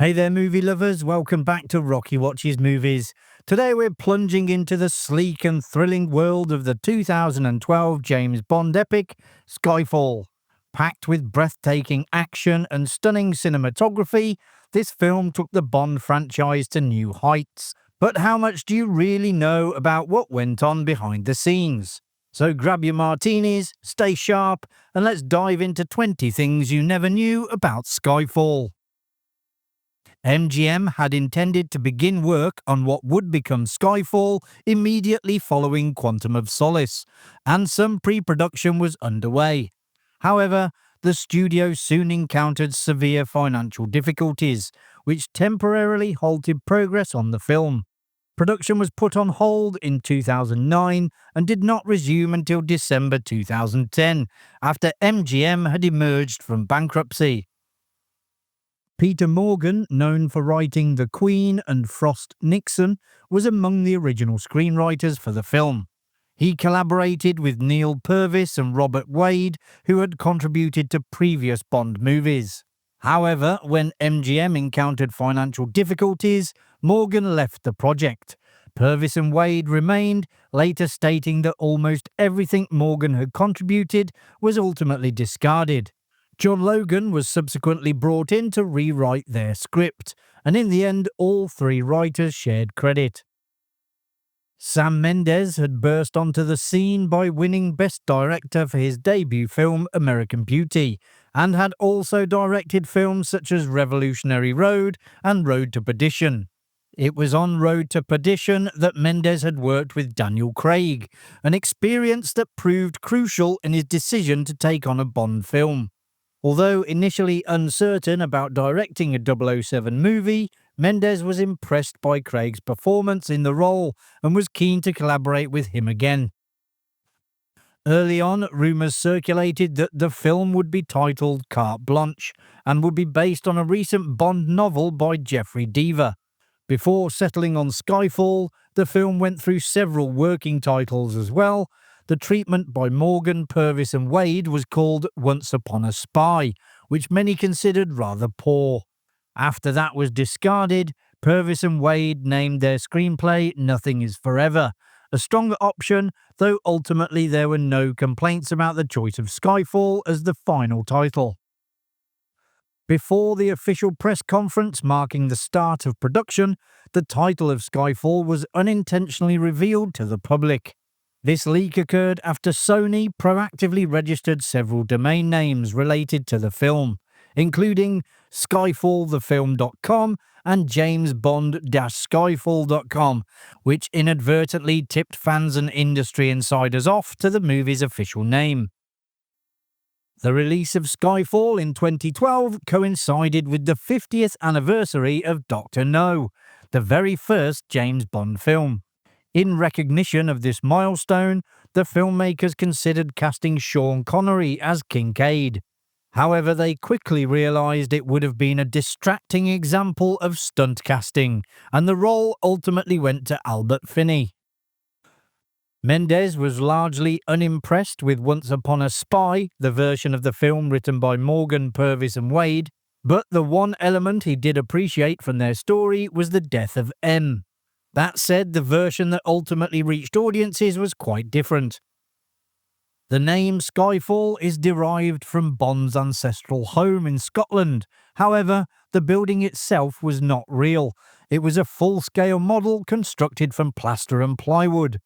Hey there, movie lovers. Welcome back to Rocky Watches Movies. Today we're plunging into the sleek and thrilling world of the 2012 James Bond epic, Skyfall. Packed with breathtaking action and stunning cinematography, this film took the Bond franchise to new heights. But how much do you really know about what went on behind the scenes? So grab your martinis, stay sharp, and let's dive into 20 things you never knew about Skyfall. MGM had intended to begin work on what would become Skyfall immediately following Quantum of Solace, and some pre-production was underway. However, the studio soon encountered severe financial difficulties, which temporarily halted progress on the film. Production was put on hold in 2009 and did not resume until December 2010, after MGM had emerged from bankruptcy. Peter Morgan, known for writing The Queen and Frost Nixon, was among the original screenwriters for the film. He collaborated with Neil Purvis and Robert Wade, who had contributed to previous Bond movies. However, when MGM encountered financial difficulties, Morgan left the project. Purvis and Wade remained, later stating that almost everything Morgan had contributed was ultimately discarded. John Logan was subsequently brought in to rewrite their script, and in the end all three writers shared credit. Sam Mendes had burst onto the scene by winning Best Director for his debut film American Beauty, and had also directed films such as Revolutionary Road and Road to Perdition. It was on Road to Perdition that Mendes had worked with Daniel Craig, an experience that proved crucial in his decision to take on a Bond film. Although initially uncertain about directing a 007 movie, Mendes was impressed by Craig's performance in the role and was keen to collaborate with him again. Early on, rumours circulated that the film would be titled Carte Blanche and would be based on a recent Bond novel by Jeffrey Deaver. Before settling on Skyfall, the film went through several working titles as well. The treatment by Morgan, Purvis and Wade was called Once Upon a Spy, which many considered rather poor. After that was discarded, Purvis and Wade named their screenplay Nothing Is Forever, a stronger option, though ultimately there were no complaints about the choice of Skyfall as the final title. Before the official press conference marking the start of production, the title of Skyfall was unintentionally revealed to the public. This leak occurred after Sony proactively registered several domain names related to the film, including skyfallthefilm.com and jamesbond-skyfall.com, which inadvertently tipped fans and industry insiders off to the movie's official name. The release of Skyfall in 2012 coincided with the 50th anniversary of Dr. No, the very first James Bond film. In recognition of this milestone, the filmmakers considered casting Sean Connery as Kincaid. However, they quickly realised it would have been a distracting example of stunt casting, and the role ultimately went to Albert Finney. Mendes was largely unimpressed with Once Upon a Spy, the version of the film written by Morgan, Purvis and Wade, but the one element he did appreciate from their story was the death of M. That said, the version that ultimately reached audiences was quite different. The name Skyfall is derived from Bond's ancestral home in Scotland. However, the building itself was not real. It was a full-scale model constructed from plaster and plywood.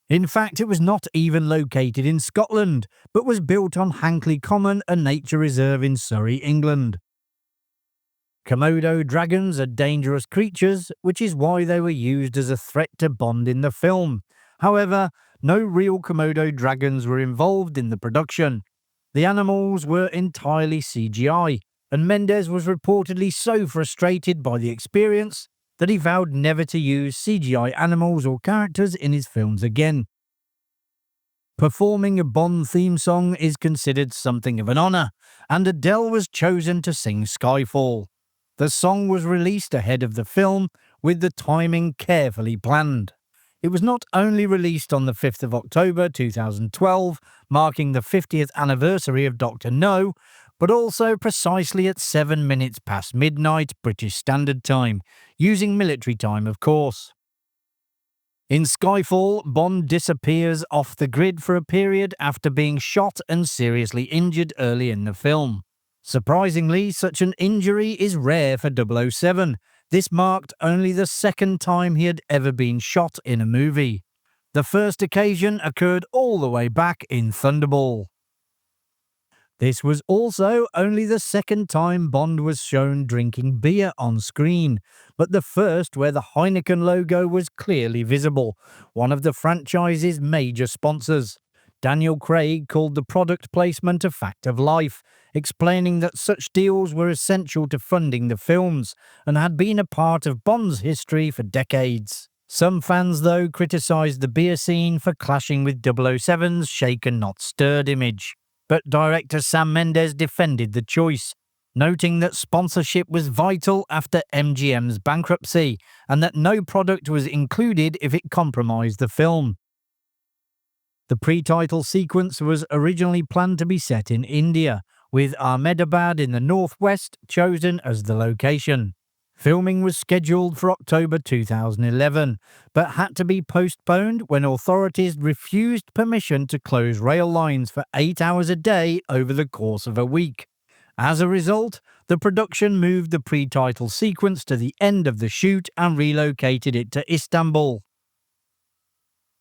In fact, it was not even located in Scotland, but was built on Hankley Common, a nature reserve in Surrey, England. Komodo dragons are dangerous creatures, which is why they were used as a threat to Bond in the film. However, no real Komodo dragons were involved in the production. The animals were entirely CGI, and Mendes was reportedly so frustrated by the experience that he vowed never to use CGI animals or characters in his films again. Performing a Bond theme song is considered something of an honour, and Adele was chosen to sing Skyfall. The song was released ahead of the film, with the timing carefully planned. It was not only released on the 5th of October 2012, marking the 50th anniversary of Dr. No, but also precisely at 7 minutes past midnight British Standard Time, using military time of course. In Skyfall, Bond disappears off the grid for a period after being shot and seriously injured early in the film. Surprisingly, such an injury is rare for 007. This marked only the second time he had ever been shot in a movie. The first occasion occurred all the way back in Thunderball. This was also only the second time Bond was shown drinking beer on screen, but the first where the Heineken logo was clearly visible, one of the franchise's major sponsors. Daniel Craig called the product placement a fact of life, explaining that such deals were essential to funding the films and had been a part of Bond's history for decades. Some fans, though, criticised the beer scene for clashing with 007's shaken not stirred image. But director Sam Mendes defended the choice, noting that sponsorship was vital after MGM's bankruptcy and that no product was included if it compromised the film. The pre-title sequence was originally planned to be set in India, with Ahmedabad in the northwest chosen as the location. Filming was scheduled for October 2011, but had to be postponed when authorities refused permission to close rail lines for 8 hours a day over the course of a week. As a result, the production moved the pre-title sequence to the end of the shoot and relocated it to Istanbul.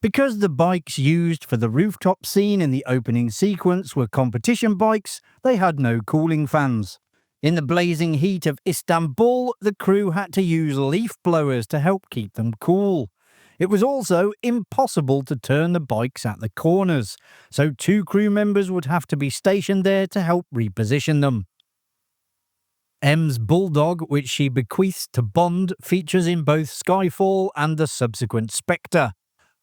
Because the bikes used for the rooftop scene in the opening sequence were competition bikes, they had no cooling fans. In the blazing heat of Istanbul, the crew had to use leaf blowers to help keep them cool. It was also impossible to turn the bikes at the corners, so 2 crew members would have to be stationed there to help reposition them. M's Bulldog, which she bequeaths to Bond, features in both Skyfall and the subsequent Spectre.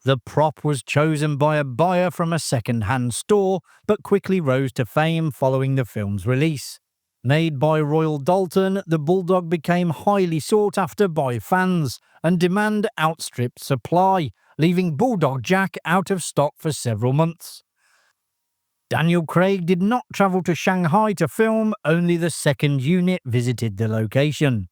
The prop was chosen by a buyer from a second-hand store, but quickly rose to fame following the film's release. Made by Royal Dalton, the Bulldog became highly sought after by fans, and demand outstripped supply, leaving Bulldog Jack out of stock for several months. Daniel Craig did not travel to Shanghai to film, only the second unit visited the location.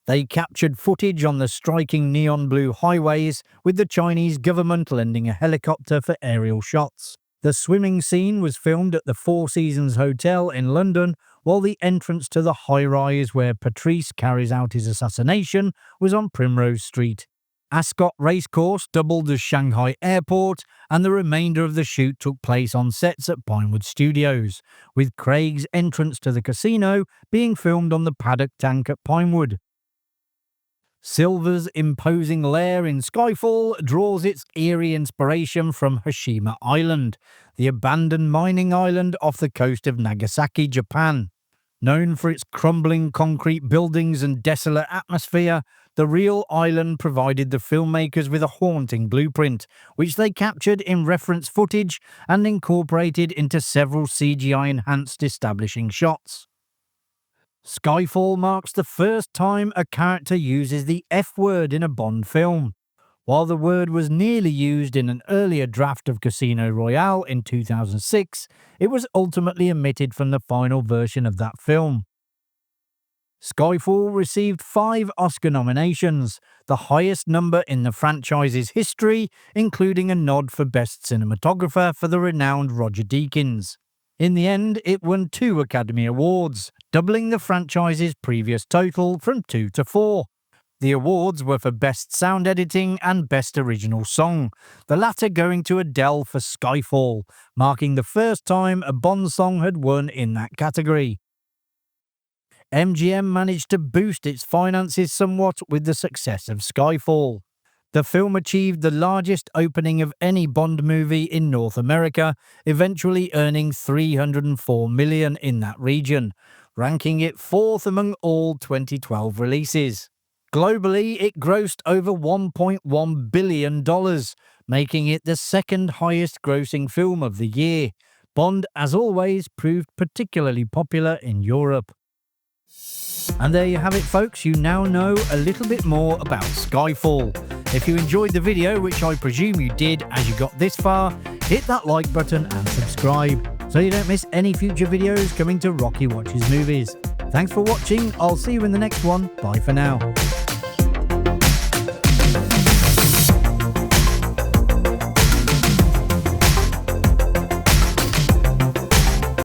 They captured footage on the striking neon blue highways, with the Chinese government lending a helicopter for aerial shots. The swimming scene was filmed at the Four Seasons Hotel in London, while the entrance to the high-rise where Patrice carries out his assassination was on Primrose Street. Ascot Racecourse doubled as Shanghai Airport, and the remainder of the shoot took place on sets at Pinewood Studios, with Craig's entrance to the casino being filmed on the paddock tank at Pinewood. Silver's imposing lair in Skyfall draws its eerie inspiration from Hashima Island, the abandoned mining island off the coast of Nagasaki, Japan. Known for its crumbling concrete buildings and desolate atmosphere, the real island provided the filmmakers with a haunting blueprint, which they captured in reference footage and incorporated into several CGI-enhanced establishing shots. Skyfall marks the first time a character uses the F-word in a Bond film. While the word was nearly used in an earlier draft of Casino Royale in 2006, it was ultimately omitted from the final version of that film. Skyfall received 5 Oscar nominations, the highest number in the franchise's history, including a nod for Best Cinematographer for the renowned Roger Deakins. In the end, it won 2 Academy Awards, doubling the franchise's previous total from 2 to 4. The awards were for Best Sound Editing and Best Original Song, the latter going to Adele for Skyfall, marking the first time a Bond song had won in that category. MGM managed to boost its finances somewhat with the success of Skyfall. The film achieved the largest opening of any Bond movie in North America, eventually earning $304 million in that region, ranking it 4th among all 2012 releases. Globally, it grossed over $1.1 billion, making it the second highest grossing film of the year. Bond, as always, proved particularly popular in Europe. And there you have it, folks. You now know a little bit more about Skyfall. If you enjoyed the video, which I presume you did as you got this far, hit that like button and subscribe. so you don't miss any future videos coming to Rocky Watches Movies. Thanks for watching, I'll see you in the next one, bye for now.